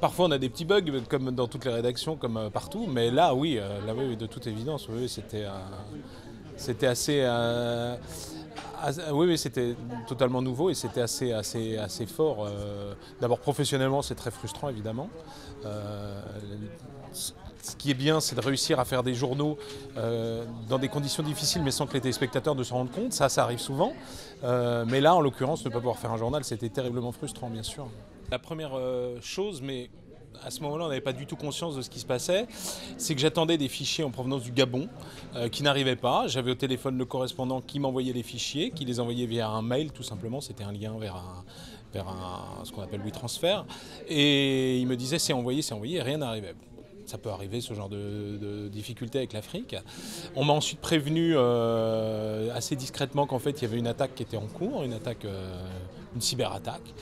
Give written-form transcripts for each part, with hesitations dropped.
parfois on a des petits bugs, comme dans toutes les rédactions, comme partout, mais là, oui, oui, de toute évidence, oui, c'était assez, oui, oui, c'était totalement nouveau et c'était assez fort. D'abord professionnellement, c'est très frustrant évidemment. Euh, Ce qui est bien, c'est de réussir à faire des journaux dans des conditions difficiles, mais sans que les téléspectateurs ne s'en rendent compte. Ça arrive souvent. Mais là, en l'occurrence, ne pas pouvoir faire un journal, c'était terriblement frustrant, bien sûr. La première chose, mais à ce moment-là, on n'avait pas du tout conscience de ce qui se passait, c'est que j'attendais des fichiers en provenance du Gabon qui n'arrivaient pas. J'avais au téléphone le correspondant qui m'envoyait les fichiers, qui les envoyait via un mail, tout simplement. C'était un lien vers ce qu'on appelle WeTransfer. Et il me disait c'est envoyé, et rien n'arrivait. Ça peut arriver, ce genre de difficulté avec l'Afrique. On m'a ensuite prévenu assez discrètement qu'en fait il y avait une attaque qui était en cours, une cyberattaque.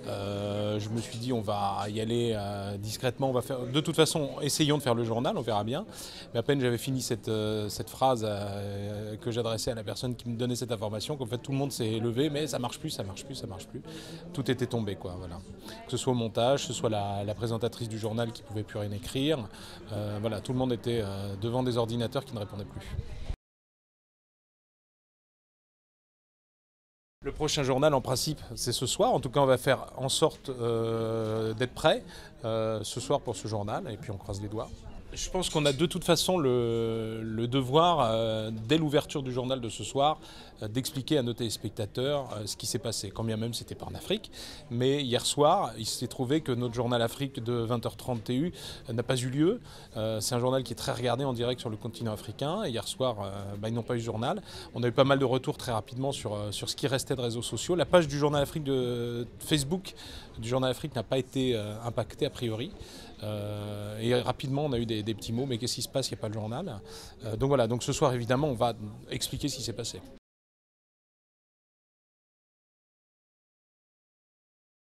Je me suis dit on va y aller discrètement, on va faire, de toute façon essayons de faire le journal, on verra bien. Mais à peine j'avais fini cette phrase que j'adressais à la personne qui me donnait cette information, qu'en fait tout le monde s'est levé, mais ça marche plus, ça marche plus, ça marche plus. Tout était tombé quoi, voilà. Que ce soit au montage, que ce soit la présentatrice du journal qui pouvait plus rien écrire, voilà, tout le monde était devant des ordinateurs qui ne répondaient plus. Le prochain journal, en principe, c'est ce soir. En tout cas, on va faire en sorte d'être prêt ce soir pour ce journal. Et puis, on croise les doigts. Je pense qu'on a de toute façon le devoir, dès l'ouverture du journal de ce soir, d'expliquer à nos téléspectateurs ce qui s'est passé, quand bien même c'était pas en Afrique. Mais hier soir, il s'est trouvé que notre journal Afrique de 20h30 TU n'a pas eu lieu. C'est un journal qui est très regardé en direct sur le continent africain. Et hier soir, ils n'ont pas eu de journal. On a eu pas mal de retours très rapidement sur ce qui restait de réseaux sociaux. La page du journal Afrique de Facebook du journal Afrique n'a pas été impactée a priori. Et rapidement, on a eu des petits mots, mais qu'est-ce qui se passe, il n'y a pas le journal. Donc voilà, donc ce soir, évidemment, on va expliquer ce qui s'est passé.